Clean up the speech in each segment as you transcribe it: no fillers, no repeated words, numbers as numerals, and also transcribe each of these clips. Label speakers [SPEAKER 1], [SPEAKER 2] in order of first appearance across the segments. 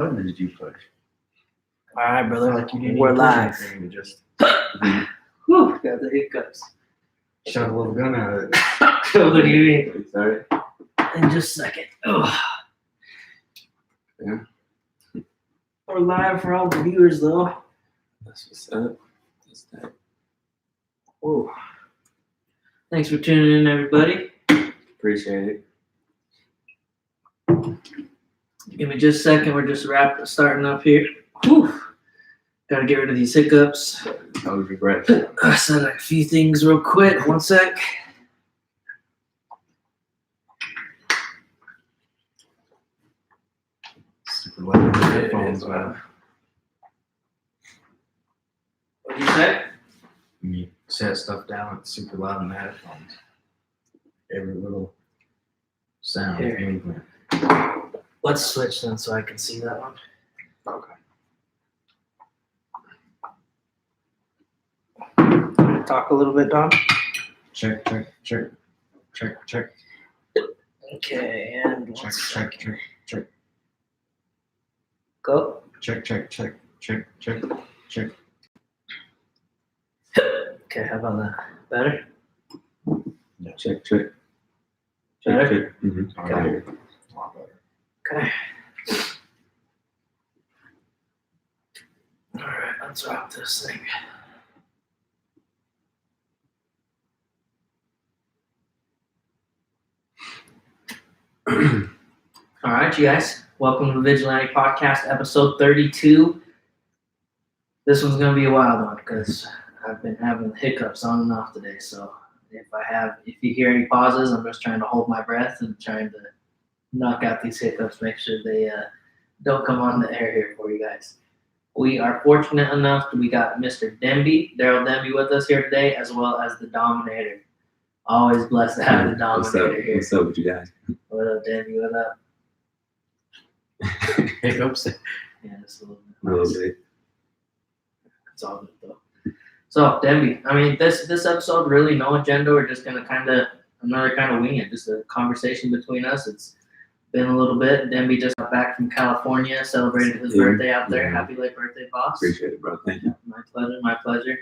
[SPEAKER 1] button did you push?
[SPEAKER 2] All right, brother.
[SPEAKER 1] Like you didn't
[SPEAKER 2] We're
[SPEAKER 1] even
[SPEAKER 2] live.
[SPEAKER 1] push anything, you just
[SPEAKER 2] Whew, got the hiccups.
[SPEAKER 1] shot a little gun out of it.
[SPEAKER 2] What do you mean?
[SPEAKER 1] Sorry.
[SPEAKER 2] In just a second. Oh.
[SPEAKER 1] Yeah.
[SPEAKER 2] We're live for all the viewers, though.
[SPEAKER 1] That's what's up. That's that.
[SPEAKER 2] Whoa. Thanks for tuning in, everybody.
[SPEAKER 1] Appreciate it.
[SPEAKER 2] Give me just a second. We're just starting up here. Whew. Gotta get rid of these hiccups.
[SPEAKER 1] How was your breath?
[SPEAKER 2] I said a few things real quick. One sec.
[SPEAKER 1] Super loud in the headphones, man.
[SPEAKER 2] What'd you say?
[SPEAKER 1] When you set stuff down, it's super loud in the headphones. Every little sound,
[SPEAKER 2] Here.
[SPEAKER 1] movement.
[SPEAKER 2] Let's switch then so I can see that one.
[SPEAKER 1] Okay.
[SPEAKER 2] Talk a little bit, Don.
[SPEAKER 1] Check.
[SPEAKER 2] Okay, and
[SPEAKER 1] Check.
[SPEAKER 2] go.
[SPEAKER 1] Check.
[SPEAKER 2] Okay, how about that? Better?
[SPEAKER 1] Yeah.
[SPEAKER 3] Check.
[SPEAKER 2] Better?
[SPEAKER 3] Mm-hmm.
[SPEAKER 1] Okay. A lot better.
[SPEAKER 2] Okay. All right, let's wrap this thing. All right, you guys. Welcome to the Vigilante Podcast, episode 32. This one's going to be a wild one because I've been having hiccups on and off today. So if you hear any pauses, I'm just trying to hold my breath and trying to knock out these hiccups, make sure they don't come on the air here for you guys. We are fortunate enough that we got Mr. Daryl Demby with us here today, as well as the Dominator. Always blessed to have the Dominator here.
[SPEAKER 3] What's up with you guys?
[SPEAKER 2] What up, Demby? What up?
[SPEAKER 1] Hiccups.
[SPEAKER 2] Yeah, just a little bit.
[SPEAKER 3] A little bit.
[SPEAKER 2] It's all good though. So, Demby, I mean, this episode, really no agenda. We're just gonna kind of wing it. Just a conversation between us. It's been a little bit. Demby just got back from California, celebrated his birthday out there.
[SPEAKER 3] Yeah.
[SPEAKER 2] Happy late birthday, boss.
[SPEAKER 3] Appreciate it, bro. Thank you.
[SPEAKER 2] My pleasure.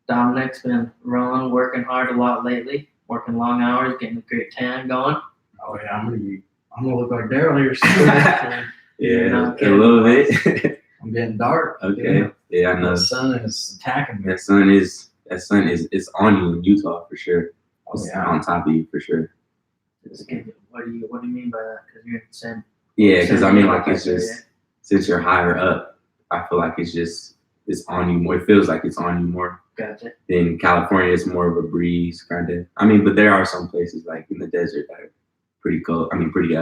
[SPEAKER 2] Dominic's been rolling, working hard a lot lately, working long hours, getting a great tan going.
[SPEAKER 1] Oh yeah, I'm gonna look like Daryl here soon.
[SPEAKER 3] Yeah,
[SPEAKER 2] No,
[SPEAKER 3] a
[SPEAKER 2] kidding.
[SPEAKER 3] little bit.
[SPEAKER 1] I'm getting dark.
[SPEAKER 3] Okay. Yeah, I know.
[SPEAKER 1] The sun is attacking me.
[SPEAKER 3] That sun is it's on you in Utah for sure.
[SPEAKER 1] Oh
[SPEAKER 3] It's
[SPEAKER 1] yeah.
[SPEAKER 3] on top of you for sure.
[SPEAKER 2] What do you mean by that? Because you're in the same.
[SPEAKER 3] Yeah, because I mean, like, it's
[SPEAKER 2] area.
[SPEAKER 3] just since you're higher up, I feel like it's on you more. It feels like it's on you more.
[SPEAKER 2] Gotcha.
[SPEAKER 3] In California, it's more of a breeze kind of. I mean, but there are some places like in the desert that are pretty cold. I mean, pretty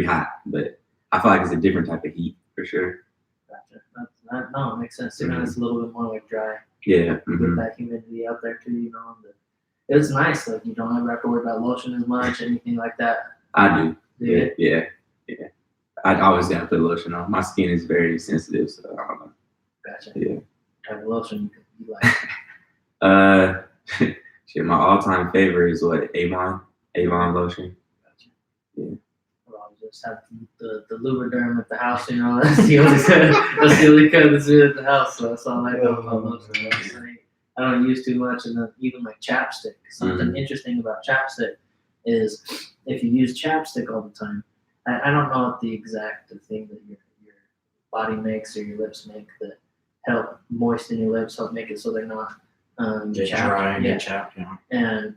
[SPEAKER 3] hot. But I feel like it's a different type of heat for sure.
[SPEAKER 2] Gotcha. No, it makes sense. You know, it's a little bit more like dry.
[SPEAKER 3] Yeah.
[SPEAKER 2] With that humidity out there too, you know. It's nice. Like you don't ever have to worry about lotion as much, anything like that.
[SPEAKER 3] I do.
[SPEAKER 2] Do you?
[SPEAKER 3] Yeah. I always gotta put lotion on. My skin is very sensitive, so I don't know.
[SPEAKER 2] Gotcha.
[SPEAKER 3] Yeah.
[SPEAKER 2] Type of lotion you like.
[SPEAKER 3] Shit, my all-time favorite is what Avon lotion.
[SPEAKER 2] Gotcha.
[SPEAKER 3] Yeah.
[SPEAKER 2] Well, I just have the Lubriderm at the house, you know. That's the only kind that's at the house. So that's all I know about lotion. I don't use too much, and then even like chapstick. Something interesting about chapstick is if you use chapstick all the time. I don't know what the exact thing that your body makes or your lips make that help moisten your lips, help make it so they're not
[SPEAKER 1] Get
[SPEAKER 2] chapped.
[SPEAKER 1] dry and get chapped, you know.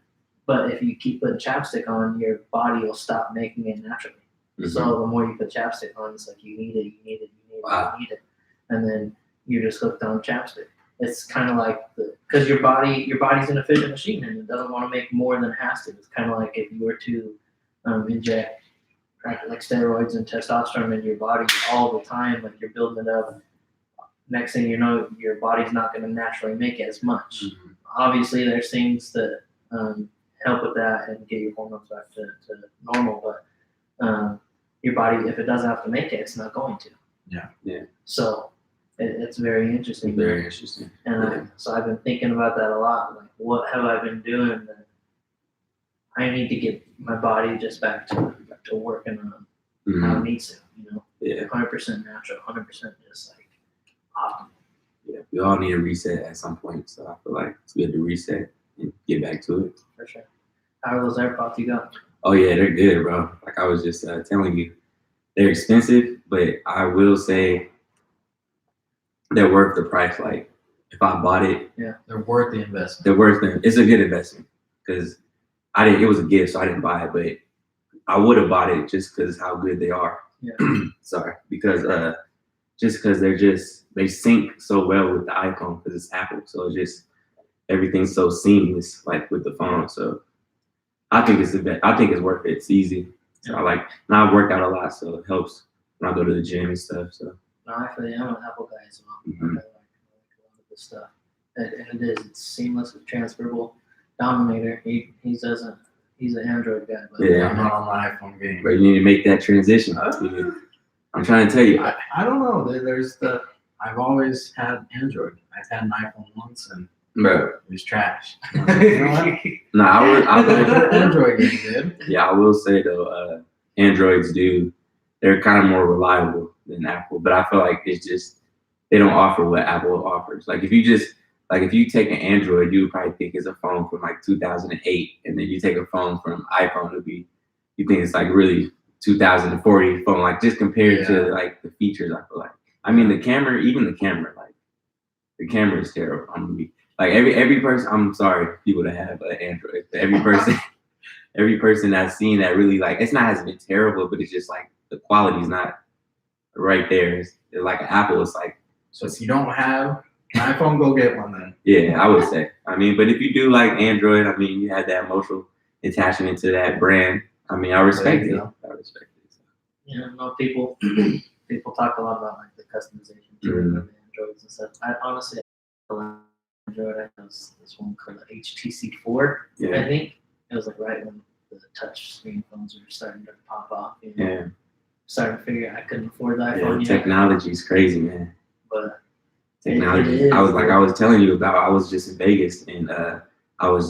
[SPEAKER 2] But if you keep putting chapstick on, your body will stop making it naturally. So the more you put chapstick on, it's like you need it, and then you're just hooked on chapstick. It's kind of like because your body's an efficient machine and it doesn't want to make more than it has to. It's kind of like if you were to inject like steroids and testosterone in your body all the time, like you're building it up. Next thing you know, your body's not going to naturally make as much. Obviously, there's things that help with that and get your hormones back to normal, but your body, if it doesn't have to make it, it's not going to.
[SPEAKER 3] Yeah.
[SPEAKER 2] So it's very interesting.
[SPEAKER 3] Very interesting.
[SPEAKER 2] And so I've been thinking about that a lot. Like, what have I been doing that I need to get my body just back to working on how it needs to, you know?
[SPEAKER 3] Yeah.
[SPEAKER 2] 100% natural, 100% just like optimal.
[SPEAKER 3] Yeah, we all need a reset at some point, so I feel like it's good to reset and get back to it.
[SPEAKER 2] For sure. How are those AirPods you got?
[SPEAKER 3] Oh yeah, they're good, bro. Like I was just telling you, they're expensive, but I will say they're worth the price. Like if I bought it,
[SPEAKER 1] They're worth the investment.
[SPEAKER 3] they're worth it. It's a good investment because I didn't. It was a gift, so I didn't buy it, but I would have bought it just because how good they are.
[SPEAKER 2] Yeah.
[SPEAKER 3] Sorry, because just because they sync so well with the iPhone because it's Apple, so it's just everything's so seamless like with the phone. So I think it's the best. I think it's worth it. It's easy. So I like. Now I've worked out a lot, so it helps when I go to the gym and stuff. So
[SPEAKER 2] No, actually, I'm an Apple guy as well.
[SPEAKER 3] Mhm.
[SPEAKER 2] I like a lot of this stuff. And it's seamless, it's transferable. Dominator, he's an Android guy. But
[SPEAKER 3] Yeah.
[SPEAKER 1] I'm not on the iPhone game.
[SPEAKER 3] but you need to make that transition. I'm trying to tell you.
[SPEAKER 1] I don't know. I've always had Android. I've had an iPhone once and
[SPEAKER 3] Bro,
[SPEAKER 1] it was trash. You know what?
[SPEAKER 3] no, I
[SPEAKER 1] Your
[SPEAKER 3] will.
[SPEAKER 1] Android game, dude.
[SPEAKER 3] Yeah, I will say though, Androids they're kind of more reliable than Apple, but I feel like it's just they don't offer what Apple offers. Like if you take an Android, you would probably think it's a phone from like 2008, and then you take a phone from iPhone, you think it's like really 2040 phone, like just compared to like the features. I feel like, I mean, even the camera, like the camera is terrible. Like every person. I'm sorry, people that have an Android, but every person I've seen that really like it's not has been terrible, but it's just like the quality's not right there. It's like an Apple. It's like
[SPEAKER 1] So if you don't have an iPhone, go get one then.
[SPEAKER 3] yeah, I would say. I mean, but if you do like Android, I mean, you had that emotional attachment to that brand. I mean, I respect it. I respect it.
[SPEAKER 2] no, people talk a lot about like the customization to
[SPEAKER 3] Mhm.
[SPEAKER 2] the Androids and stuff. I honestly Android, I was this one called the HTC 4. I
[SPEAKER 3] Yeah,
[SPEAKER 2] think it was like right when the touch screen phones were starting to pop off. You know?
[SPEAKER 3] yeah,
[SPEAKER 2] Starting to figure I couldn't afford the
[SPEAKER 3] yeah.
[SPEAKER 2] iPhone yet,
[SPEAKER 3] Technology's crazy, man.
[SPEAKER 2] but
[SPEAKER 3] Technology.
[SPEAKER 2] It
[SPEAKER 3] I
[SPEAKER 2] is,
[SPEAKER 3] was telling you about. I was just in Vegas and I was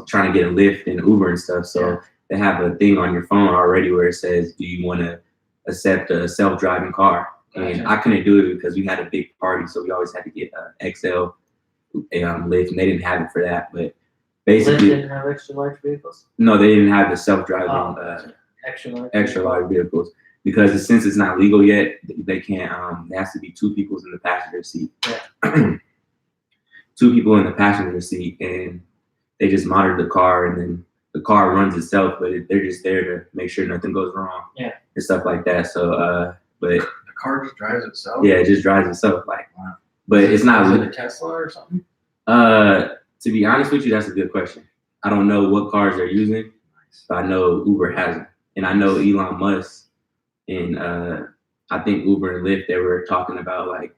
[SPEAKER 3] trying to get a Lyft and Uber and stuff. So they have a thing on your phone already where it says, "Do you want to accept a self-driving car?" And I couldn't do it because we had a big party, so we always had to get XL Lyft, and they didn't have it for that. But
[SPEAKER 2] Lyft
[SPEAKER 3] basically,
[SPEAKER 2] didn't have extra large vehicles.
[SPEAKER 3] no, they didn't have the self-driving
[SPEAKER 2] Extra large.
[SPEAKER 3] vehicles because since it's not legal yet, they can't. There has to be two people in the passenger seat.
[SPEAKER 2] Yeah.
[SPEAKER 3] Two people in the passenger seat, and they just monitor the car, and then the car runs itself, but they're just there to make sure nothing goes wrong.
[SPEAKER 2] Yeah.
[SPEAKER 3] And stuff like that. So, but
[SPEAKER 1] The car just drives itself.
[SPEAKER 3] yeah, it just drives itself. Like,
[SPEAKER 1] Wow.
[SPEAKER 3] but it's not.
[SPEAKER 1] Is it a Tesla or something?
[SPEAKER 3] To be honest with you, that's a good question. I don't know what cars they're using, but I know Uber has them, and I know Elon Musk and I think Uber and Lyft, they were talking about like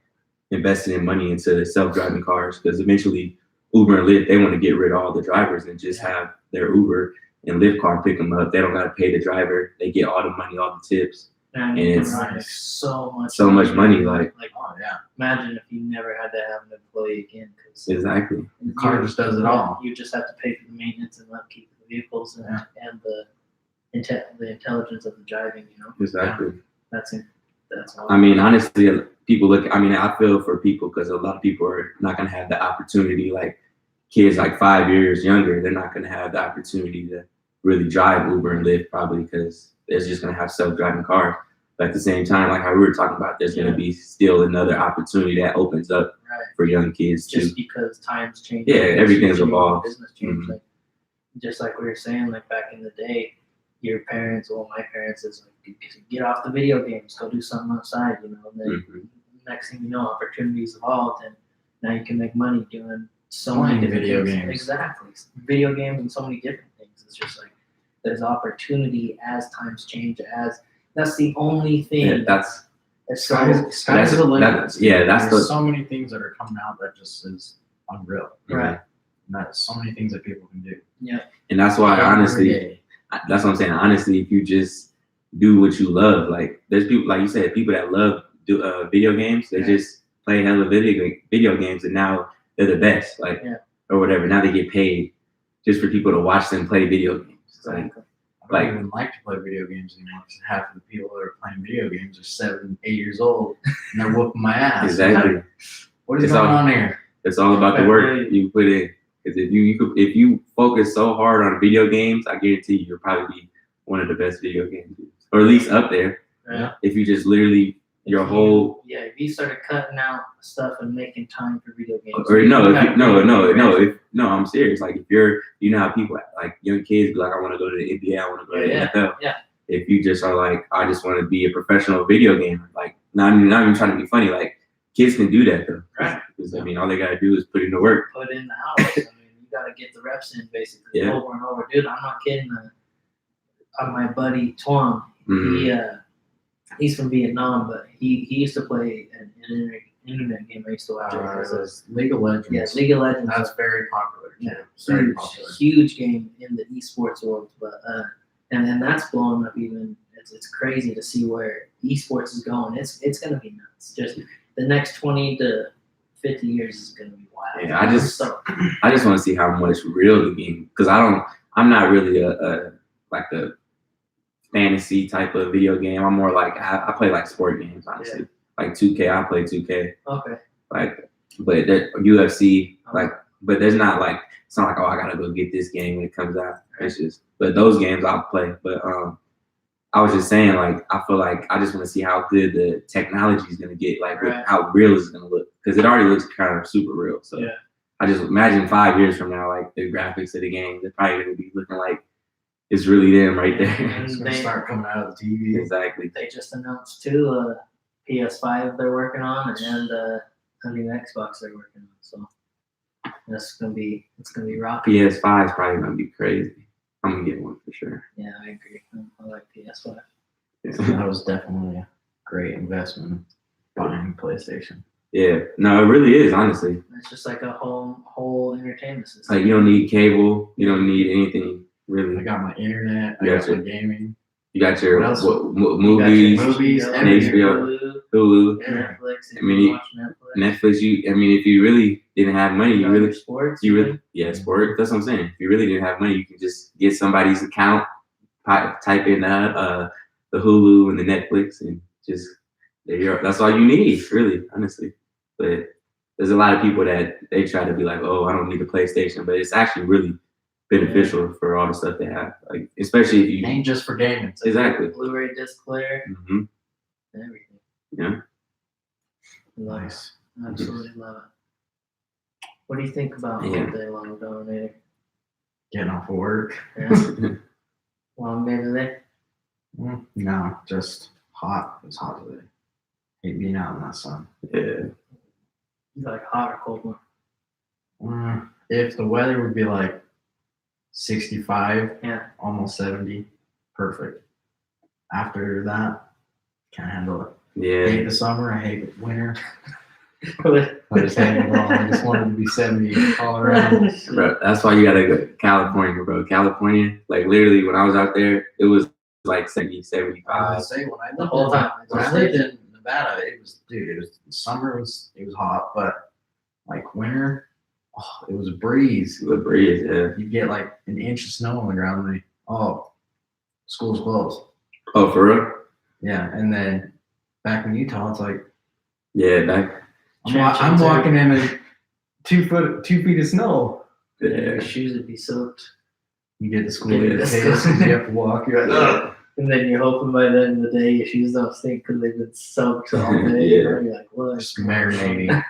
[SPEAKER 3] investing in money into self-driving cars because eventually Uber and Lyft, they want to get rid of all the drivers and just have their Uber and Lyft car pick them up. They don't got to pay the driver. They get all the money, all the tips.
[SPEAKER 2] And
[SPEAKER 3] And
[SPEAKER 2] you
[SPEAKER 3] it's
[SPEAKER 2] can make so
[SPEAKER 3] much money. Like
[SPEAKER 1] Oh yeah.
[SPEAKER 2] imagine if you never had to have an employee again, because
[SPEAKER 3] exactly.
[SPEAKER 1] The car just does it all.
[SPEAKER 2] You just have to pay for the maintenance and upkeep of the vehicles and the intelligence of the driving. You know,
[SPEAKER 3] Exactly.
[SPEAKER 2] that's all.
[SPEAKER 3] I mean, honestly, people look. I mean, I feel for people because a lot of people are not going to have the opportunity. Like kids, like 5 years younger, they're not going to have the opportunity to really drive Uber and Lyft probably because they're just going to have self-driving cars. But at the same time, like how we were talking about, there's going to be still another opportunity that opens up
[SPEAKER 2] Right.
[SPEAKER 3] for young kids too.
[SPEAKER 2] Just because times change.
[SPEAKER 3] Yeah, everything's
[SPEAKER 2] change,
[SPEAKER 3] evolved.
[SPEAKER 2] Business change.
[SPEAKER 3] Mhm.
[SPEAKER 2] Like, just like we were saying, like back in the day, your parents, well, my parents is like, get off the video games, go do something outside, you know. And then
[SPEAKER 3] Mhm.
[SPEAKER 2] next thing you know, opportunities evolved, and now you can make money doing so many different
[SPEAKER 1] video
[SPEAKER 2] things.
[SPEAKER 1] games.
[SPEAKER 2] Exactly, video games and so many different things. It's just like there's opportunity as times change. That's the only thing.
[SPEAKER 3] Yeah, that's
[SPEAKER 1] Sky's the limit.
[SPEAKER 3] that's
[SPEAKER 1] There's
[SPEAKER 3] the
[SPEAKER 1] so many things that are coming out that just is unreal.
[SPEAKER 2] Right.
[SPEAKER 1] And that's so many things that people can do.
[SPEAKER 3] and that's why
[SPEAKER 1] Every
[SPEAKER 3] honestly,
[SPEAKER 1] day.
[SPEAKER 3] that's what I'm saying. Honestly, if you just do what you love, like there's people like you said, people that love video games. They just play hella video games, and now they're the best, like or whatever. Now they get paid just for people to watch them play video games. It's like,
[SPEAKER 1] I don't even like to play video games anymore because half of the people that are playing video games are 7, 8 years old and they're whooping my ass.
[SPEAKER 3] Exactly.
[SPEAKER 1] What is going on here?
[SPEAKER 3] It's all about the work you put in. Because if you focus so hard on video games, I guarantee you'll probably be one of the best video games, or at least up there.
[SPEAKER 2] Yeah.
[SPEAKER 3] If you just literally
[SPEAKER 2] if you started cutting out stuff and making time for video games.
[SPEAKER 3] Or no, I'm serious. Like if you know how people like young kids be like, I want to go to the NBA, I want to go to the NFL.
[SPEAKER 2] Yeah.
[SPEAKER 3] If you just are like, I just want to be a professional video gamer, like not even trying to be funny, like kids can do that though.
[SPEAKER 2] Right.
[SPEAKER 3] Because I mean, all they gotta do is put in the work.
[SPEAKER 2] Put in the hours. I mean, you gotta get the reps in basically over and over. Dude, I'm not kidding. My buddy Tuan, he's from Vietnam, but he used to play an internet game I used to watch. It
[SPEAKER 1] was League of Legends.
[SPEAKER 2] Yeah, League of Legends.
[SPEAKER 1] That's very popular.
[SPEAKER 2] Yeah, huge game in the esports world. But and then that's blowing up even. It's crazy to see where esports is going. It's gonna be nuts. Just the next 20 to 50 years is gonna be wild.
[SPEAKER 3] Yeah, I just want to see how much real the game, because I'm not really a fantasy type of video game. I'm more like I play like sport games, honestly. Yeah. Like 2K, I play 2K.
[SPEAKER 2] Okay.
[SPEAKER 3] Like, but UFC, like, but there's not like, it's not like, oh, I gotta go get this game when it comes out. It's just, but those games I'll play. But I was just saying, like, I feel like I just want to see how good the technology is gonna get, like how real it's gonna look, because it already looks kind of super real. So I just imagine 5 years from now, like the graphics of the game, they're probably gonna be looking like it's really them right there.
[SPEAKER 1] It's gonna start coming out of the TV.
[SPEAKER 3] Exactly.
[SPEAKER 2] They just announced too PS5 they're working on, and a new Xbox they're working on. So it's gonna be rocking.
[SPEAKER 3] PS5 is probably gonna be crazy. I'm gonna get one for sure.
[SPEAKER 2] Yeah, I agree. I like PS5.
[SPEAKER 1] Yeah. That was definitely a great investment buying PlayStation.
[SPEAKER 3] Yeah, no, it really is, honestly.
[SPEAKER 2] It's just like a whole entertainment system.
[SPEAKER 3] Like you don't need cable, you don't need anything really.
[SPEAKER 1] I got my internet, I got my gaming.
[SPEAKER 3] You got your
[SPEAKER 1] movies,
[SPEAKER 3] and HBO, Hulu.
[SPEAKER 2] Netflix.
[SPEAKER 3] I mean, Netflix. If you really didn't have money,
[SPEAKER 2] sports.
[SPEAKER 3] Sport. That's what I'm saying. If you really didn't have money, you could just get somebody's account, type in the Hulu and the Netflix, and just that's all you need, really, honestly. But there's a lot of people that they try to be like, oh, I don't need a PlayStation, but it's actually really beneficial for all the stuff they have, like especially if you
[SPEAKER 1] ain't just for gaming.
[SPEAKER 3] Exactly.
[SPEAKER 2] Blu-ray disc player, everything.
[SPEAKER 3] Yeah.
[SPEAKER 1] Nice.
[SPEAKER 2] Absolutely love it. What do you think about all day long dominator?
[SPEAKER 1] Getting off of work.
[SPEAKER 2] Yeah. Long day today?
[SPEAKER 1] No, just hot. It's hot today. Hate being out in that sun.
[SPEAKER 3] Yeah.
[SPEAKER 2] You like hot or cold one?
[SPEAKER 1] If the weather would be like 65,
[SPEAKER 2] almost
[SPEAKER 1] 70, perfect. After that, can't handle it.
[SPEAKER 3] Yeah.
[SPEAKER 1] I hate the summer, I hate the winter. I just hate it all. I just wanted to be 70 all around.
[SPEAKER 3] Bro, that's why you gotta go to California, bro. California, like literally when I was out there, it was like 70, 75.
[SPEAKER 1] I was gonna say, when I lived in Nevada, it was summer was hot, but like winter, it was a breeze.
[SPEAKER 3] It was a breeze, yeah.
[SPEAKER 1] You'd get like an inch of snow on the ground, and school's closed.
[SPEAKER 3] Oh, for real?
[SPEAKER 1] Yeah, and then back in Utah, it's like,
[SPEAKER 2] I'm
[SPEAKER 1] walking in a 2 feet of snow.
[SPEAKER 2] Yeah. Your shoes would be soaked.
[SPEAKER 1] You get to school, you have to walk. You're like,
[SPEAKER 2] and then you're hoping by the end of the day your shoes don't stink because they've been soaked all day. You're like, what?
[SPEAKER 1] Just marinating.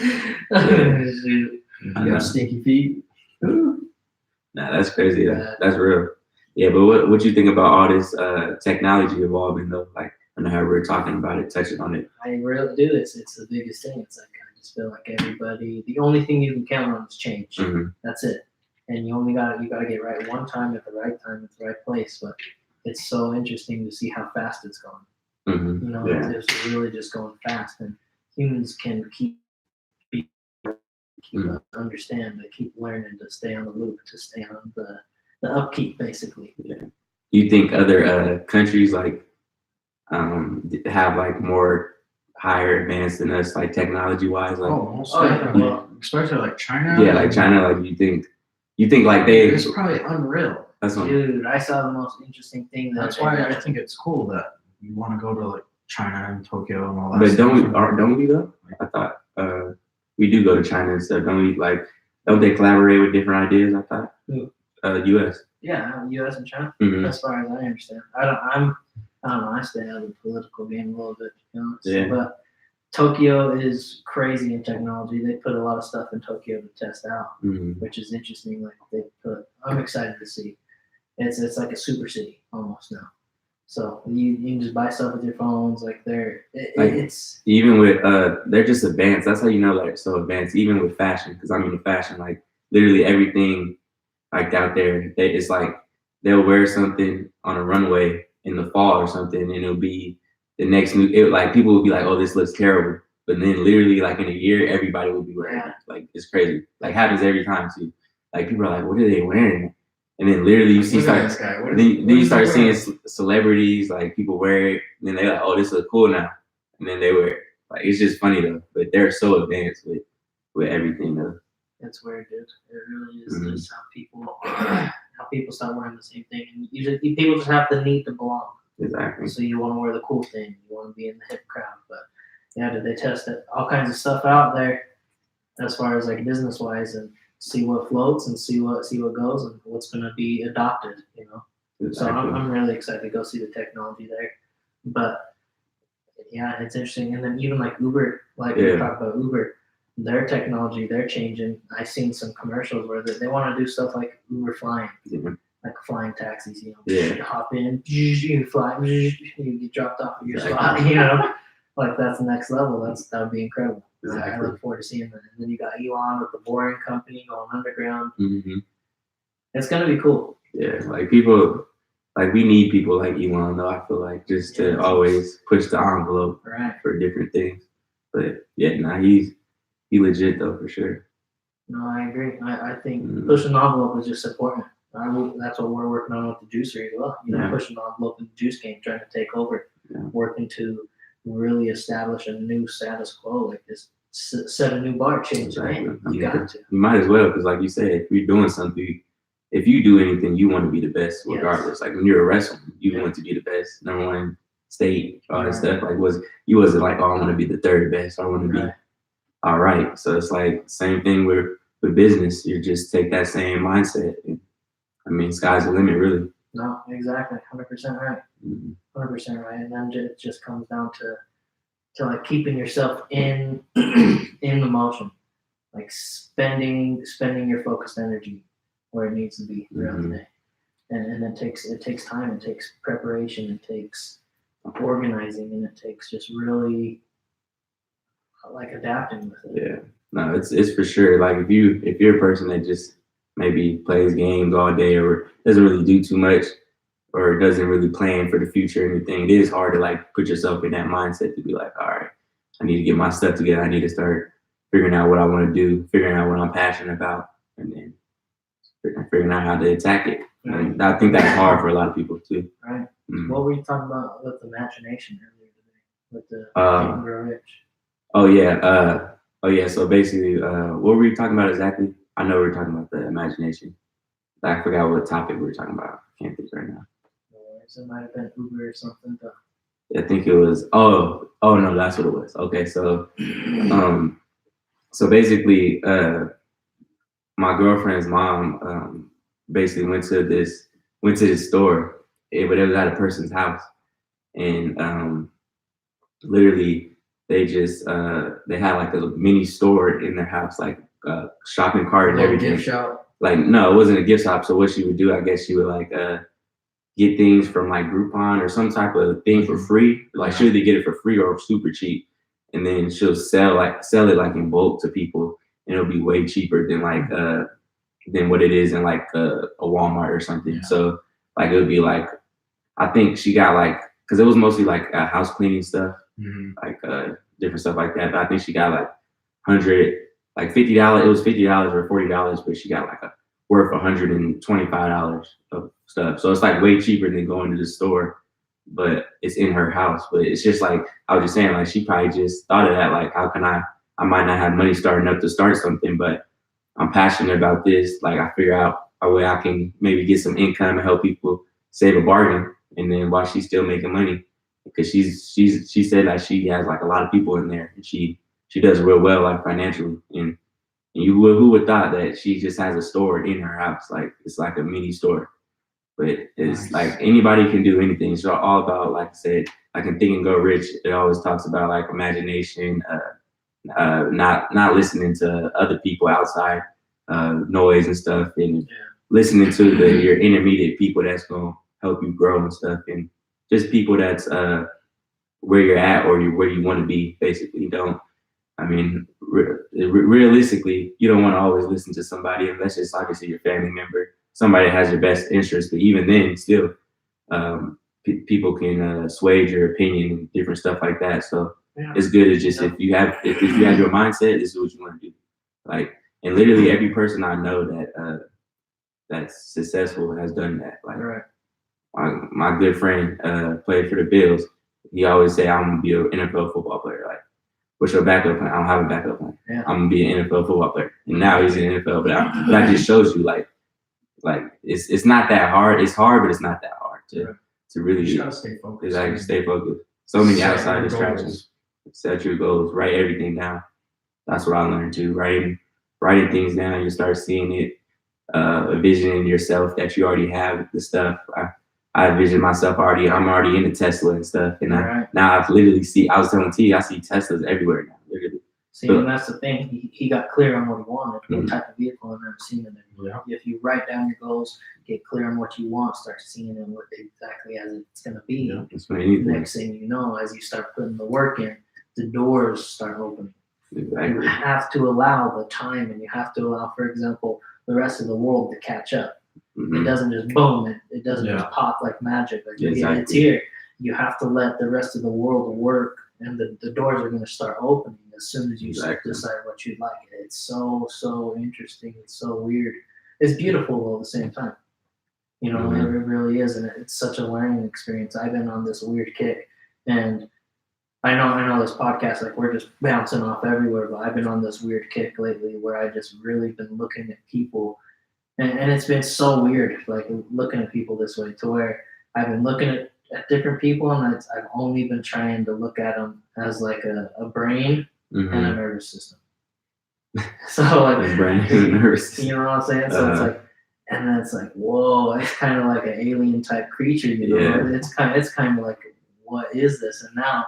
[SPEAKER 2] You
[SPEAKER 1] got stinky feet.
[SPEAKER 3] Nah, that's crazy. That's real. Yeah, but what you think about all this technology evolving though? Like, I know how we were talking about it, touching on it.
[SPEAKER 2] I really do. It's the biggest thing. It's like I just feel like everybody. The only thing you can count on is change.
[SPEAKER 3] Mm-hmm.
[SPEAKER 2] That's it. And you gotta get right one time at the right place. But it's so interesting to see how fast it's going.
[SPEAKER 3] Mm-hmm.
[SPEAKER 2] You know, it's really just going fast, and humans can keep understand, to keep learning, to stay on the loop, to stay on the upkeep, basically.
[SPEAKER 3] Yeah. Do you think other countries like have like more higher advanced than us, like technology wise? Like,
[SPEAKER 1] well, especially like China.
[SPEAKER 3] Yeah, like China. Like you think like they?
[SPEAKER 1] It's probably unreal.
[SPEAKER 3] That's what.
[SPEAKER 2] Dude, I saw the most interesting thing.
[SPEAKER 1] That's why I think it's cool that you want to go to like China and Tokyo and all that.
[SPEAKER 3] But
[SPEAKER 1] stuff.
[SPEAKER 3] don't we though? I thought we do go to China and stuff. Don't we? Like, don't they collaborate with different ideas? I thought.
[SPEAKER 2] Who?
[SPEAKER 3] U.S.
[SPEAKER 2] Yeah, U.S. and China.
[SPEAKER 3] Mhm.
[SPEAKER 2] As far as I understand, I don't know. I stay out of the political game a little bit, to be honest.
[SPEAKER 3] Yeah.
[SPEAKER 2] But Tokyo is crazy in technology. They put a lot of stuff in Tokyo to test out,
[SPEAKER 3] Mhm.
[SPEAKER 2] which is interesting. Like I'm excited to see. It's like a super city almost now. So you can just buy stuff with your phones. Like it's
[SPEAKER 3] Even with they're just advanced. That's how you know they're so advanced. Even with fashion, because I'm into fashion. Like literally everything, like out there, it's like they'll wear something on a runway in the fall or something, and it'll be the next new. Like people will be like, "Oh, this looks terrible," but then literally like in a year, everybody will be wearing it. Like it's crazy. Like happens every time too. Like people are like, "What are they wearing?" And then literally you see
[SPEAKER 1] Look at this guy.
[SPEAKER 3] then you start seeing celebrities, like people wear it, and then they're like, "Oh, this looks cool now," and then they wear it. Like it's just funny though, but they're so advanced with everything though.
[SPEAKER 2] It's weird, dude. It really is
[SPEAKER 3] Mhm.
[SPEAKER 2] just how people start wearing the same thing, and people just have the need to belong.
[SPEAKER 3] Exactly.
[SPEAKER 2] So you want to wear the cool thing, you want to be in the hip crowd. But yeah, did they test all kinds of stuff out there as far as like business wise, and see what floats and see what goes and what's going to be adopted, you know? So I'm really excited to go see the technology there. But yeah, it's interesting. And then even like Uber, like we talked about Uber, their technology, they're changing. I've seen some commercials where they want to do stuff like Uber flying, like flying taxis, you know, you hop in, you fly, you get dropped off at your spot, you know, like that's the next level. That would be incredible. I look forward to seeing that. And then you got Elon with the Boring Company going underground.
[SPEAKER 3] Mm-hmm.
[SPEAKER 2] It's gonna be cool.
[SPEAKER 3] Yeah, like people, like we need people like Elon though. I feel like just to always push the envelope for different things. But yeah, nah, he legit though for sure.
[SPEAKER 2] No, I agree. I think pushing the envelope is just important. That's what we're working on with the juicery as well. You know, pushing the envelope in the juice game, trying to take over, working to really establish a new status quo, like this, set a new bar, change the name. You got to.
[SPEAKER 3] You might as well, because like you said, if you're doing something, if you do anything, you want to be the best regardless. Like when you're a wrestler, you want to be the best, number one state, all that stuff. Like you wasn't like, oh, I want to be the third best. I want to be all right. So it's like same thing with business. You just take that same mindset. And, I mean, sky's the limit, really.
[SPEAKER 2] No, exactly, 100% right. 100% right. And then it just comes down to like keeping yourself in the motion, like spending your focused energy where it needs to be throughout the day. And it takes time, it takes preparation, it takes organizing, and it takes just really like adapting with it.
[SPEAKER 3] Yeah, no, it's for sure. Like if you're a person that just maybe plays games all day or doesn't really do too much or doesn't really plan for the future or anything, it is hard to like put yourself in that mindset to be like, all right, I need to get my stuff together. I need to start figuring out what I want to do, figuring out what I'm passionate about, and then figuring out how to attack it.
[SPEAKER 2] Right.
[SPEAKER 3] And I think that's hard for a lot of people too.
[SPEAKER 2] Right. What were you talking about with the imagination earlier today? With the Think and Grow Rich?
[SPEAKER 3] Oh yeah. So basically, what were we talking about exactly? I know we were talking about the imagination. I forgot what topic we were talking about. I can't think right now.
[SPEAKER 2] It might have been Uber or something. But
[SPEAKER 3] I think it was. Oh no, that's what it was. Okay, so so basically, my girlfriend's mom basically went to this store, but it was at a person's house, and literally they just they had like a mini store in their house, like a shopping cart and everything.
[SPEAKER 1] Gift shop.
[SPEAKER 3] Like no, it wasn't a gift shop. So what she would do, I guess she would like get things from like Groupon or some type of thing for free. Like she'll either get it for free or super cheap, and then she'll sell it like in bulk to people, and it'll be way cheaper than like than what it is in like a Walmart or something. So like it would be like, I think she got like, because it was mostly like house cleaning stuff, like different stuff like that. But I think she got like $50. It was $50 or $40, but she got like worth $125 of stuff. So it's like way cheaper than going to the store, but it's in her house. But it's just like, I was just saying, like she probably just thought of that, like how can I might not have money starting up to start something, but I'm passionate about this. Like I figure out How way I can maybe get some income and help people save a bargain, and then while she's still making money, because she said that she has like a lot of people in there, and she does real well like financially, and who would thought that she just has a store in her house, like it's like a mini store. But it's like anybody can do anything. It's all about, like I said, like in Think and Go Rich, it always talks about like imagination, not listening to other people outside noise and stuff, and listening to your intermediate people that's gonna help you grow and stuff, and just people that's where you're at or where you want to be. Basically, realistically, you don't want to always listen to somebody unless it's obviously your family member, somebody that has your best interest. But even then, still, people can sway your opinion and different stuff like that. So it's good to just if you have your mindset, this is what you want to do. Like, and literally every person I know that's successful has done that. Like my good friend played for the Bills. He always say, "I'm gonna be an NFL football player." Like, what's your backup plan? I don't have a backup plan.
[SPEAKER 2] Yeah.
[SPEAKER 3] I'm gonna be an NFL football player. And now he's in the NFL, but that just shows you like it's not that hard. It's hard, but it's not that hard to really
[SPEAKER 1] You gotta stay focused.
[SPEAKER 3] Exactly, stay focused. So many
[SPEAKER 1] Set
[SPEAKER 3] outside
[SPEAKER 1] your
[SPEAKER 3] distractions.
[SPEAKER 1] goals.
[SPEAKER 3] Set your goals. Write everything down. That's what I learned too. Writing things down, you start seeing it, envisioning yourself that you already have the stuff. I envision myself I'm already in a Tesla and stuff. And now I literally I was telling T, I see Teslas everywhere now, literally.
[SPEAKER 2] See, and that's the thing. He got clear on what he wanted, what type of vehicle, and never seen it.
[SPEAKER 1] Yeah.
[SPEAKER 2] If you write down your goals, get clear on what you want, start seeing them what exactly as it's going to be.
[SPEAKER 3] Yeah, that's what anything.
[SPEAKER 2] Next thing you know, as you start putting the work in, the doors start opening.
[SPEAKER 3] Exactly.
[SPEAKER 2] You have to allow the time, and you have to allow, for example, the rest of the world to catch up.
[SPEAKER 3] Mm-hmm.
[SPEAKER 2] It doesn't just boom. It doesn't just pop like magic. Like
[SPEAKER 3] Exactly.
[SPEAKER 2] it's here. You have to let the rest of the world work, and the doors are going to start opening as soon as you decide what you like. It's so interesting. It's so weird. It's beautiful though at the same time. You know, it really is, and it's such a learning experience. I've been on this weird kick, and I know this podcast, like we're just bouncing off everywhere, but I've been on this weird kick lately where I just really been looking at people, and it's been so weird, like looking at people this way, to where I've been looking at different people, and I've only been trying to look at them as like a brain and a nervous system. So like
[SPEAKER 3] a brain and a nervous system.
[SPEAKER 2] You know what I'm saying? So it's like, and then it's like, whoa, it's kind of like an alien type creature, you know? Yeah. It's kind of like, what is this? And now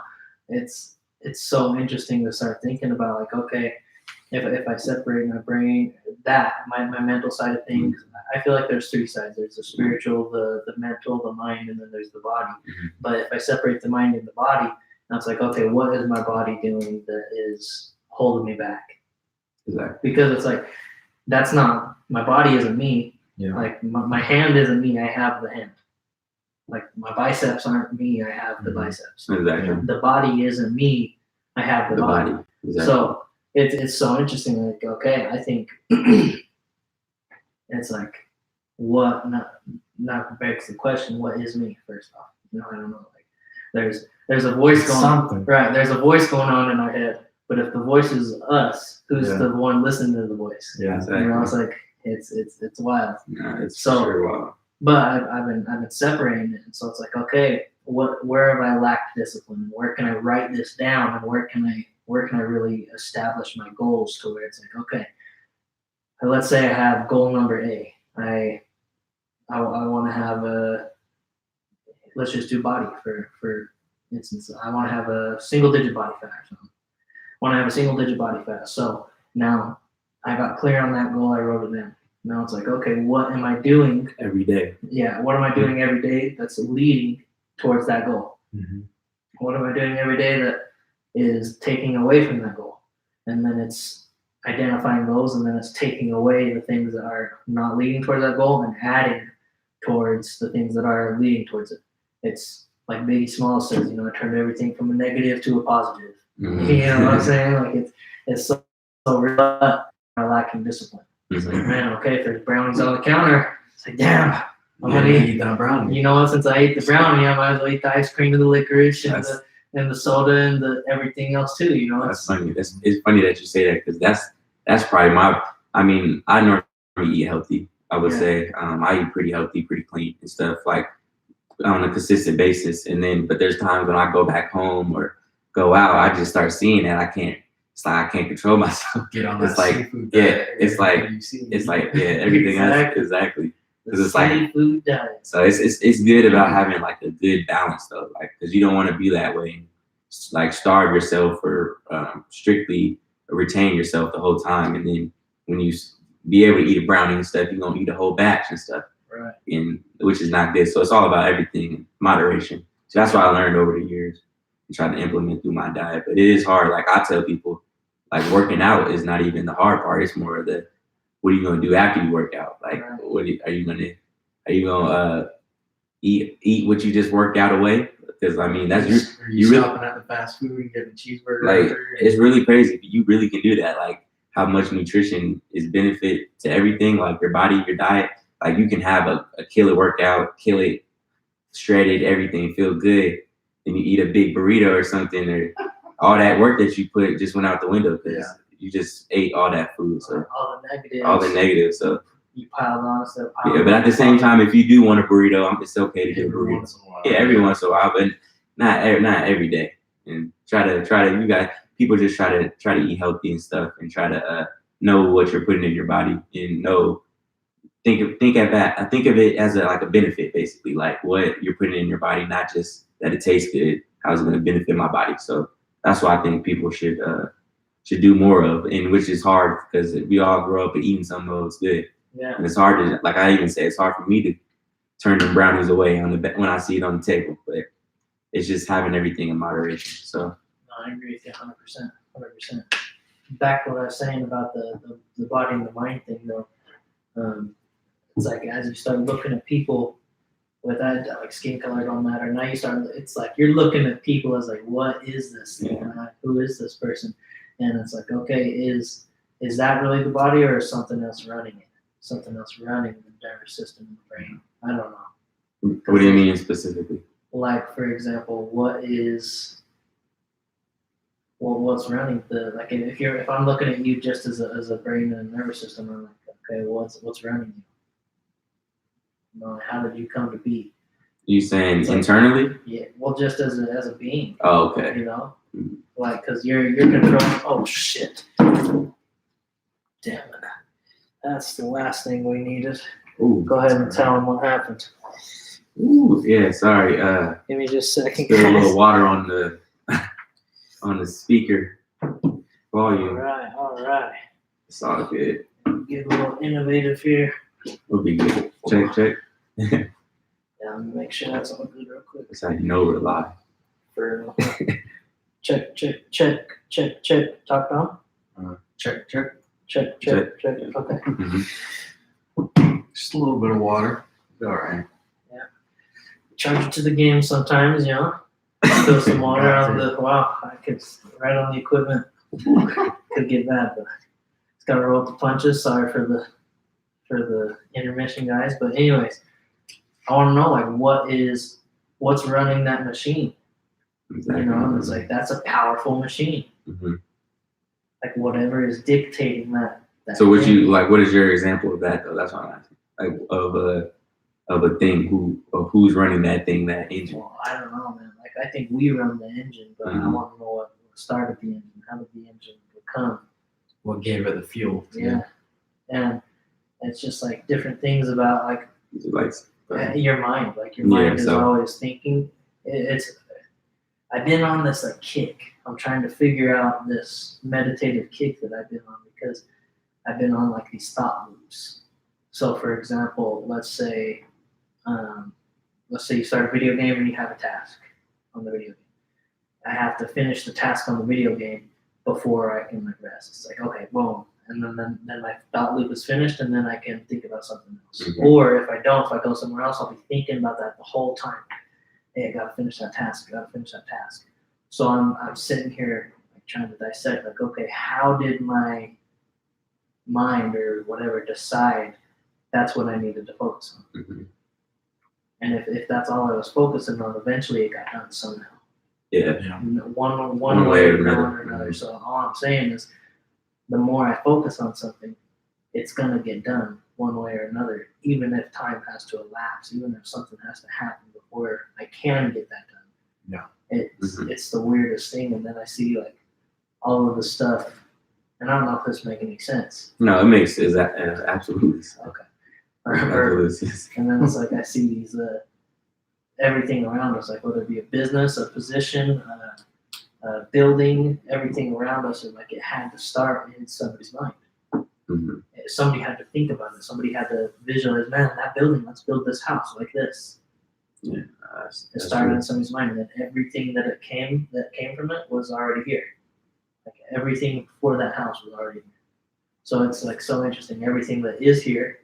[SPEAKER 2] it's so interesting to start thinking about, like, okay, if I separate my brain, my mental side of things, I feel like there's three sides. There's the spiritual, the mental, the mind, and then there's the body. But if I separate the mind and the body, now it's like, okay, what is my body doing that is holding me back?
[SPEAKER 3] Exactly.
[SPEAKER 2] Because it's like, that's not, my body isn't me.
[SPEAKER 1] Yeah.
[SPEAKER 2] Like my hand isn't me, I have the hand. Like my biceps aren't me, I have the biceps.
[SPEAKER 3] Exactly.
[SPEAKER 2] The body isn't me, I have the body.
[SPEAKER 3] Exactly.
[SPEAKER 2] So it's so interesting. Like, okay, I think it's like, what not begs the question, what is me, first off? You know, I don't know. Like there's a voice going on. Right, there's a voice going on in our head. But if the voice is us, who's the one listening to the voice?
[SPEAKER 1] Yeah, exactly.
[SPEAKER 2] You know, it's like it's wild.
[SPEAKER 3] Yeah, it's
[SPEAKER 2] so
[SPEAKER 3] sure wild.
[SPEAKER 2] But I've been separating it, and so it's like, okay, where have I lacked discipline? Where can I write this down, and where can I really establish my goals to where it's like, okay, let's say I have goal number A. I want to have let's just do body for instance. I want to have a single digit body fat or something. Want to have a single digit body fat. So now I got clear on that goal. I wrote it down. Now it's like, okay, what am I doing
[SPEAKER 3] every day?
[SPEAKER 2] Yeah, what am I doing every day that's leading towards that goal? What am I doing every day that is taking away from that goal? And then it's identifying those, and then it's taking away the things that are not leading towards that goal and adding towards the things that are leading towards it. It's like Biggie Smalls says, you know, I turned everything from a negative to a positive. You know what I'm saying? Like it's so real, are lacking discipline. It's like, man, okay, if there's brownies on the counter, it's like, damn, I'm gonna eat
[SPEAKER 1] that brownie.
[SPEAKER 2] You know, since I ate the brownie, I might as well eat the ice cream and the licorice and the soda and the everything else too. You know,
[SPEAKER 3] that's funny. It's funny that you say that, because that's probably I normally eat healthy. I would say I eat pretty healthy, pretty clean and stuff like on a consistent basis. And then, but there's times when I go back home or go out, I just start seeing that I can't. It's like I can't control myself.
[SPEAKER 1] Get on
[SPEAKER 3] It's
[SPEAKER 1] that
[SPEAKER 3] like
[SPEAKER 1] seafood
[SPEAKER 3] yeah,
[SPEAKER 1] diet.
[SPEAKER 3] it's like everything else
[SPEAKER 2] Exactly.
[SPEAKER 3] exactly.
[SPEAKER 2] The
[SPEAKER 3] 'Cause it's like-
[SPEAKER 2] seafood diet.
[SPEAKER 3] So it's good about having like a good balance though, like because you don't want to be that way, like starve yourself or strictly retain yourself the whole time, and then when you be able to eat a brownie and stuff, you're gonna eat a whole batch and stuff,
[SPEAKER 2] Right.
[SPEAKER 3] and which is not good. So it's all about everything in moderation. So that's what I learned over the years and tried to implement through my diet. But it is hard. Like I tell people, like working out is not even the hard part. It's more of the what are you gonna do after you work out? Like
[SPEAKER 2] Right.
[SPEAKER 3] are you gonna eat what you just worked out away? Because I mean that's
[SPEAKER 1] Are you stopping at the fast food and getting a cheeseburger?
[SPEAKER 3] like
[SPEAKER 1] after?
[SPEAKER 3] it's really crazy. You really can do that. Like how much nutrition is benefit to everything, like your body, your diet. Like you can have a killer workout, kill it, shredded, everything, feel good, and you eat a big burrito or something, or all that work that you put just went out the window because you just ate all that food. So
[SPEAKER 2] All the negatives.
[SPEAKER 3] all the negatives. So
[SPEAKER 2] You piled on stuff.
[SPEAKER 3] yeah, but at the same time, if you do want a burrito, it's okay to do a burrito.
[SPEAKER 1] Once in a while.
[SPEAKER 3] Yeah, every once in a while, but not every day. And try to. You guys, people just try to eat healthy and stuff, and try to know what you're putting in your body, and think of it as like a benefit, basically, like what you're putting in your body, not just that it tastes good. How is it going to benefit my body? So that's why I think people should do more of, and which is hard because we all grow up eating something that's good.
[SPEAKER 2] Yeah.
[SPEAKER 3] And it's hard to, like I even say, it's hard for me to turn them brownies away when I see it on the table. But it's just having everything in moderation. So
[SPEAKER 2] No, I agree with you 100%. 100%. Back to what I was saying about the body and the mind thing, though. It's like as you start looking at people with that, like skin color don't matter. Now you start, it's like you're looking at people as like, what is this thing?
[SPEAKER 3] Yeah.
[SPEAKER 2] Like, who is this person? And it's like, okay, is that really the body or is something else running it? Something else running the nervous system and the brain. I don't know.
[SPEAKER 3] what do you mean specifically?
[SPEAKER 2] Like for example, what's running the like if I'm looking at you just as a brain and a nervous system, I'm like, okay, what's running you? How did you come to be?
[SPEAKER 3] You saying
[SPEAKER 2] It's like-
[SPEAKER 3] internally?
[SPEAKER 2] Yeah, well, just as a being,
[SPEAKER 3] Oh, okay.
[SPEAKER 2] you know, like because you're controlling. Oh shit! Damn it! That's the last thing we needed.
[SPEAKER 3] Ooh,
[SPEAKER 2] Go ahead and tell them what happened.
[SPEAKER 3] Ooh, yeah. Sorry.
[SPEAKER 2] Give me just a second,
[SPEAKER 3] Spilled a little
[SPEAKER 2] guys.
[SPEAKER 3] water on the speaker
[SPEAKER 2] All
[SPEAKER 3] volume.
[SPEAKER 2] right.
[SPEAKER 3] It's all good.
[SPEAKER 2] Get a little innovative here.
[SPEAKER 3] We'll be good. Check.
[SPEAKER 2] Yeah, let me make sure that's all good real quick.
[SPEAKER 3] That's how you know we're live.
[SPEAKER 2] For check. Talk down.
[SPEAKER 1] Check.
[SPEAKER 2] Check.
[SPEAKER 3] Check.
[SPEAKER 2] Okay.
[SPEAKER 3] Mm-hmm.
[SPEAKER 1] Just a little bit of water. All right.
[SPEAKER 2] Charge it to the game sometimes, you know. Spill some water on the. Wow, I could right on the equipment. Could get bad, but it's got to roll with the punches. Sorry for the intermission, guys. But anyways, I want to know like what's running that machine.
[SPEAKER 3] Exactly.
[SPEAKER 2] You know, and it's like that's a powerful machine.
[SPEAKER 3] Mm-hmm.
[SPEAKER 2] Like whatever is dictating that.
[SPEAKER 3] So would
[SPEAKER 2] thing.
[SPEAKER 3] you like? What is your example of that though? That's what I'm asking. Like of a thing who's running that thing, that engine.
[SPEAKER 2] Well, I don't know, man. Like I think we run the engine, but I want to know what started the engine. How did the engine become?
[SPEAKER 1] What gave it the fuel?
[SPEAKER 2] Yeah. And it's just like different things about like your mind. Like your mind is always thinking. I've been on this like kick. I'm trying to figure out this meditative kick that I've been on because I've been on like these thought loops. So for example, let's say you start a video game and you have a task on the video game. I have to finish the task on the video game before I can like rest. It's like, okay, boom. And then my thought loop is finished and then I can think about something else.
[SPEAKER 3] Mm-hmm.
[SPEAKER 2] Or if I go somewhere else, I'll be thinking about that the whole time. Hey, I gotta finish that task. So I'm sitting here like trying to dissect, like, okay, how did my mind or whatever decide that's what I needed to focus on?
[SPEAKER 3] Mm-hmm.
[SPEAKER 2] And if that's all I was focusing on, eventually it got done somehow.
[SPEAKER 3] Yeah.
[SPEAKER 2] One way or another. So all I'm saying is the more I focus on something, it's gonna get done one way or another, even if time has to elapse, even if something has to happen before I can get that done.
[SPEAKER 1] Yeah.
[SPEAKER 2] It's the weirdest thing, and then I see like all of the stuff, and I don't know if this makes any sense.
[SPEAKER 3] No, it makes absolutely.
[SPEAKER 2] Okay.
[SPEAKER 3] Absolutely sense.
[SPEAKER 2] And then it's like I see these everything around us, like whether it be a business, a position, a building, everything around us, and like it had to start in somebody's mind.
[SPEAKER 3] Mhm.
[SPEAKER 2] Somebody had to think about it. Somebody had to visualize, man, that building, let's build this house like this.
[SPEAKER 3] Yeah,
[SPEAKER 2] It started in somebody's mind, and then everything that came from it was already here. Like everything before that house was already here. So it's like so interesting. Everything that is here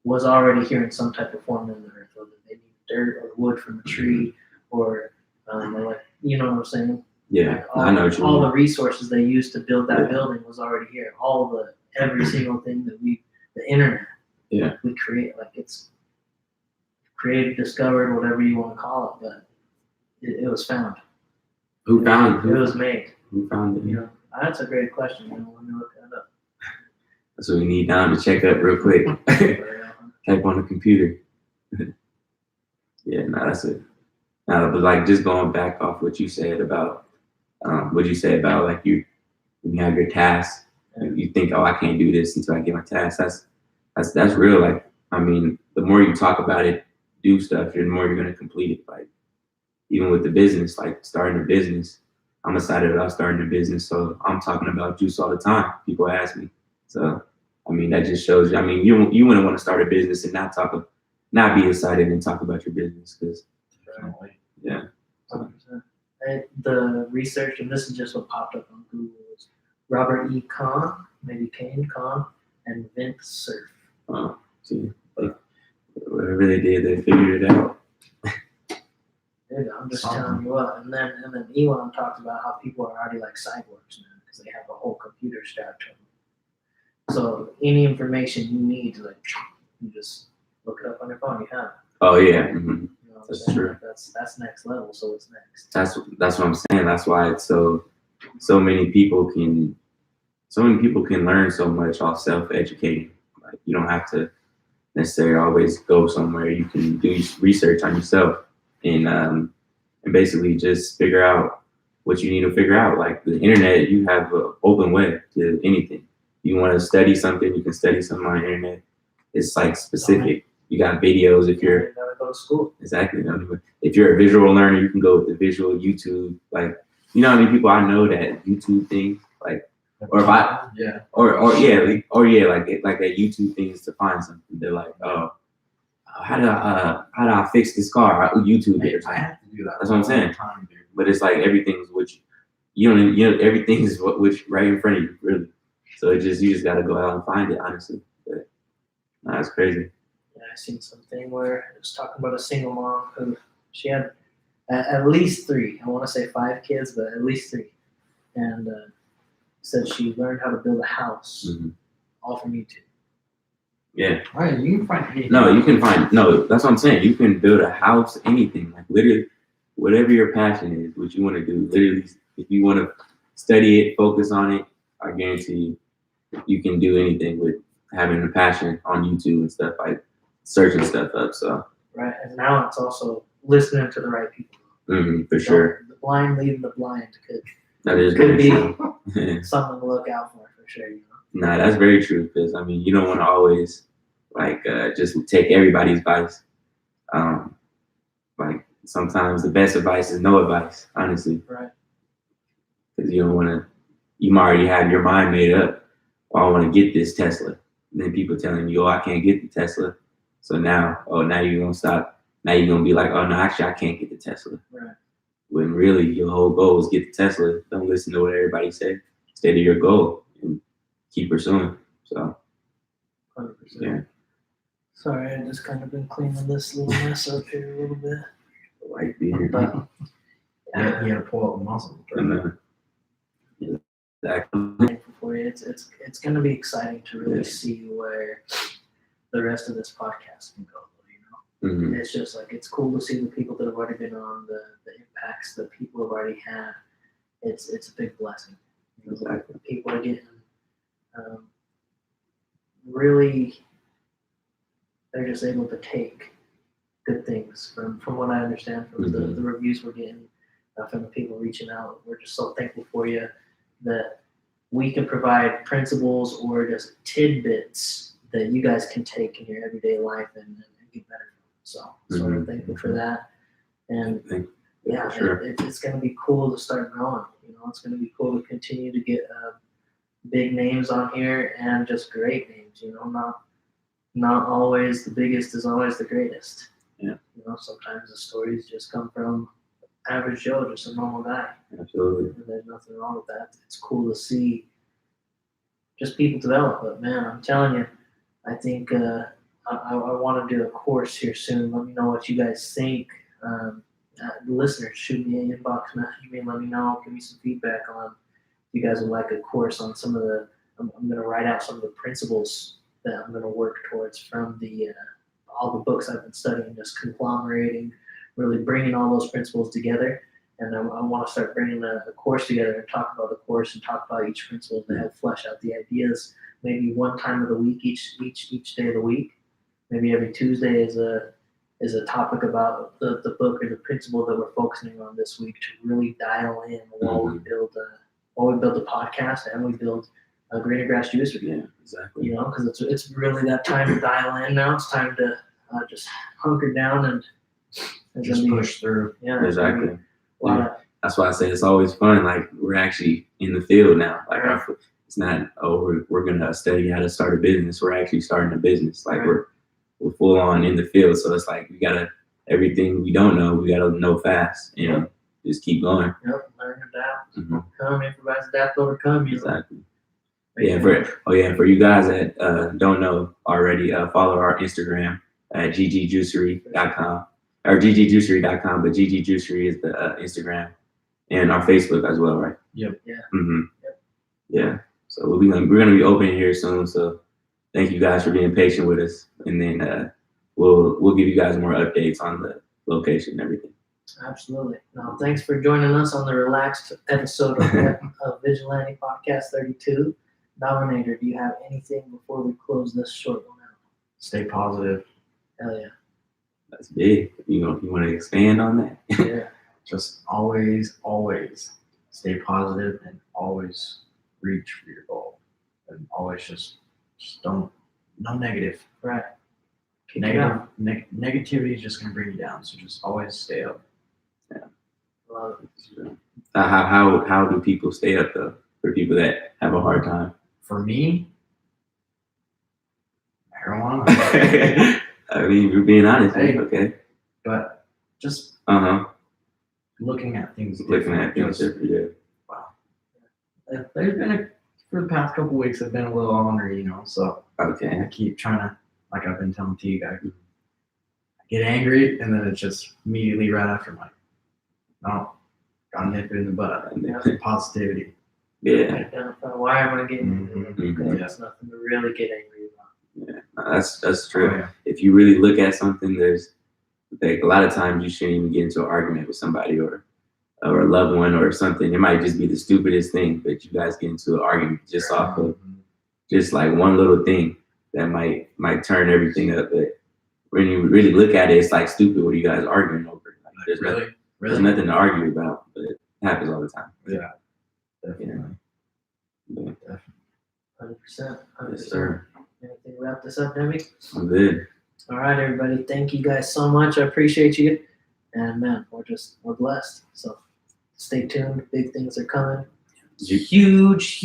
[SPEAKER 2] was already here in some type of form in the earth, whether they need dirt or wood from a tree or like, you know what I'm saying?
[SPEAKER 3] Yeah,
[SPEAKER 2] Like all,
[SPEAKER 3] I know what you
[SPEAKER 2] all
[SPEAKER 3] mean.
[SPEAKER 2] the resources they used to build that
[SPEAKER 3] Yeah.
[SPEAKER 2] building was already here. Every single thing that the internet,
[SPEAKER 3] Yeah.
[SPEAKER 2] we create, like it's created, discovered, whatever you want to call it, but it was found.
[SPEAKER 3] Who found
[SPEAKER 2] It was made.
[SPEAKER 3] Who found it?
[SPEAKER 2] You know, that's a great question. You know, let me look that up.
[SPEAKER 3] That's what we need Don to check up real quick. Type on the computer. Yeah, no, that's it. Now, but like just going back off what you said about like when you have your tasks, you think, oh, I can't do this until I get my task. That's real. Like, I mean, the more you talk about it, do stuff, the more you're gonna complete it. Like, even with the business, like starting a business, I'm excited about starting a business, so I'm talking about juice all the time. People ask me, so I mean that just shows you. I mean, you wouldn't want to start a business and not be excited and talk about your business because yeah.
[SPEAKER 2] 100%. The research, and this is just what popped up on Google, was Robert E. Kahn, maybe Kane Kahn, and Vint Cerf.
[SPEAKER 3] Oh, see, like, whatever they did, they figured it out.
[SPEAKER 2] Dude, I'm just telling you what. And then Elon talked about how people are already like cyborgs now because they have a whole computer strapped to them. So any information you need, like you just look it up on your phone. You have it.
[SPEAKER 3] Oh yeah,
[SPEAKER 2] You know what I'm
[SPEAKER 3] That's
[SPEAKER 2] saying?
[SPEAKER 3] true.
[SPEAKER 2] That's next level. So what's next?
[SPEAKER 3] that's what I'm saying. That's why it's so many people can learn so much off self-educating. Like you don't have to necessarily always go somewhere. You can do research on yourself and basically just figure out what you need to figure out. Like the internet, you have an open web to anything. You want to study something, you can study something on the internet. It's like specific. You got videos if you're
[SPEAKER 2] You gotta go to school.
[SPEAKER 3] exactly. If you're a visual learner, you can go with the visual YouTube. Like you know how many people I know that YouTube thing, like or if I
[SPEAKER 1] yeah
[SPEAKER 3] or yeah like that YouTube things to find something. They're like, oh, how do I fix this car? I YouTube it or
[SPEAKER 1] I
[SPEAKER 3] something.
[SPEAKER 1] have to do that.
[SPEAKER 3] That's what I'm saying.
[SPEAKER 1] all the time, dude.
[SPEAKER 3] But it's like everything's which you know everything is which right in front of you really. So you just got to go out and find it honestly. But no, that's crazy.
[SPEAKER 2] Yeah, I seen something where it was talking about a single mom who she had at least 3. I want to say 5 kids, but at least 3, and said she learned how to build a house all from YouTube.
[SPEAKER 3] Yeah.
[SPEAKER 1] All right, you can find anything.
[SPEAKER 3] No, you can find no. That's what I'm saying. You can build a house, anything, like literally, whatever your passion is, what you want to do. Literally, if you want to study it, focus on it, I guarantee you can do anything with having a passion on YouTube and stuff like searching stuff up. So
[SPEAKER 2] Right, and now it's also listening to the right people.
[SPEAKER 3] for sure,
[SPEAKER 2] The blind leading the blind could
[SPEAKER 3] that is
[SPEAKER 2] could
[SPEAKER 3] very
[SPEAKER 2] be
[SPEAKER 3] true.
[SPEAKER 2] something to look out for sure. You know.
[SPEAKER 3] Nah, that's very true because I mean you don't want to always like just take everybody's advice. Like sometimes the best advice is no advice, honestly.
[SPEAKER 2] Right.
[SPEAKER 3] Because you don't want to. You might already have your mind made up. Oh, I want to get this Tesla. And then people telling you, oh, I can't get the Tesla. So now you're gonna stop. Now you're gonna be like, oh no, actually I can't get the Tesla.
[SPEAKER 2] Right.
[SPEAKER 3] When really your whole goal is get the Tesla. Don't listen to what everybody said. Stay to your goal and keep pursuing. So
[SPEAKER 2] 100%.
[SPEAKER 3] yeah.
[SPEAKER 2] Sorry, I just kind of been cleaning this little mess up here a little bit.
[SPEAKER 3] Like beer.
[SPEAKER 2] But
[SPEAKER 1] Yeah, you gotta pull up the muscles.
[SPEAKER 3] And, exactly.
[SPEAKER 2] thankful for you. It's going to be exciting to really see where the rest of this podcast can go. You know, It's just like it's cool to see the people that have already been on, the impacts that people have already had. It's a big blessing. You know,
[SPEAKER 3] Exactly.
[SPEAKER 2] People are getting really, they're just able to take good things from what I understand from the reviews we're getting from the people reaching out. We're just so thankful for you that we can provide principles or just tidbits that you guys can take in your everyday life and get better. So we're thankful for that. And yeah,
[SPEAKER 3] sure.
[SPEAKER 2] it's going to be cool to start growing. It's going to be cool to continue to get big names on here and just great names. Not always the biggest is always the greatest.
[SPEAKER 3] Yeah.
[SPEAKER 2] Sometimes the stories just come from average Joe, just a normal guy.
[SPEAKER 3] Absolutely.
[SPEAKER 2] And there's nothing wrong with that. It's cool to see just people develop. But man, I'm telling you, I think I want to do a course here soon. Let me know what you guys think. Listeners, shoot me an inbox message me and let me know. Give me some feedback on if you guys would like a course on some of the. I'm going to write out some of the principles that I'm going to work towards from the all the books I've been studying, just conglomerating, really bringing all those principles together. And I want to start bringing a course together and talk about the course and talk about each principle and help flesh out the ideas. Maybe one time of the week, each day of the week. Maybe every Tuesday is a topic about the book or the principle that we're focusing on this week to really dial in while we build the podcast and we build a Greener Grass Juicery.
[SPEAKER 3] Yeah, exactly.
[SPEAKER 2] Because it's really that time to dial in now. It's time to just hunker down and
[SPEAKER 1] just push through.
[SPEAKER 2] Yeah,
[SPEAKER 3] exactly.
[SPEAKER 2] Yeah.
[SPEAKER 3] That's why I say it's always fun. Like we're actually in the field now. Like it's not we're gonna study how to start a business. We're actually starting a business. Like we're full on in the field. So it's like we gotta everything we don't know, we gotta know fast. Just keep going.
[SPEAKER 2] Yep, learn, adapt, overcome, improvise, adapt, overcome.
[SPEAKER 3] Exactly. For you guys that don't know already, follow our Instagram at ggjuicery.com or ggjuicery.com, but ggjuicery is the Instagram and our Facebook as well, right?
[SPEAKER 1] Yep.
[SPEAKER 2] Yeah.
[SPEAKER 3] Yep. Yeah. So we're gonna be opening here soon. So thank you guys for being patient with us, and then we'll give you guys more updates on the location and everything.
[SPEAKER 2] Absolutely. Now, thanks for joining us on the relaxed episode of Vigilante Podcast 32. Dominator, do you have anything before we close this short one out?
[SPEAKER 1] Stay positive.
[SPEAKER 2] Hell yeah.
[SPEAKER 3] That's big. You want to expand on that?
[SPEAKER 2] Yeah.
[SPEAKER 1] Just always stay positive and always reach for your goal. And always just don't, no negative.
[SPEAKER 2] Right.
[SPEAKER 1] Negativity is just going to bring you down. So just always stay up.
[SPEAKER 2] Yeah. Love it.
[SPEAKER 3] How do people stay up though? For people that have a hard time?
[SPEAKER 1] For me, marijuana.
[SPEAKER 3] I mean, you're being honest.
[SPEAKER 1] Hey.
[SPEAKER 3] Okay.
[SPEAKER 1] But just looking at things.
[SPEAKER 3] Yeah.
[SPEAKER 1] Wow. There's been for the past couple weeks, I've been a little ornery, so
[SPEAKER 3] Okay.
[SPEAKER 1] I keep trying to, like I've been telling Teague, I get angry and then it's just immediately right after no, gotta nip it in the butt. Positivity.
[SPEAKER 3] Yeah.
[SPEAKER 2] Identify why am I getting angry?
[SPEAKER 3] Mhm.
[SPEAKER 2] There's nothing to really get angry about.
[SPEAKER 3] Yeah, that's true.
[SPEAKER 1] Oh, yeah.
[SPEAKER 3] If you really look at something, there's like a lot of times you shouldn't even get into an argument with somebody or a loved one or something. It might just be the stupidest thing, but you guys get into an argument just off of just like one little thing that might turn everything up. But when you really look at it, it's like stupid. What are you guys arguing over? Like, there's nothing to argue about, but it happens all the time.
[SPEAKER 1] Yeah. Definitely.
[SPEAKER 3] Yeah.
[SPEAKER 2] 100%.
[SPEAKER 3] Yes, sir.
[SPEAKER 2] Anything to wrap this up, Demi?
[SPEAKER 3] I'm good.
[SPEAKER 2] All right, everybody. Thank you guys so much. I appreciate you. And man, we're blessed. So stay tuned. Big things are coming. Huge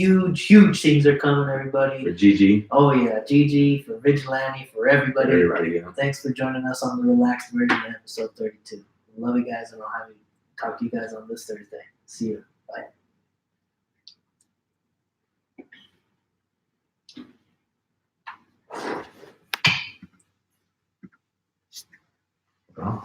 [SPEAKER 2] things are coming, everybody.
[SPEAKER 3] For GG.
[SPEAKER 2] Oh yeah, GG, for Vigilante, for everybody.
[SPEAKER 3] Yeah.
[SPEAKER 2] Thanks for joining us on the Relaxed Version episode 32. Love you guys, and I'll talk to you guys on this Thursday. See you. Bye.
[SPEAKER 1] Well,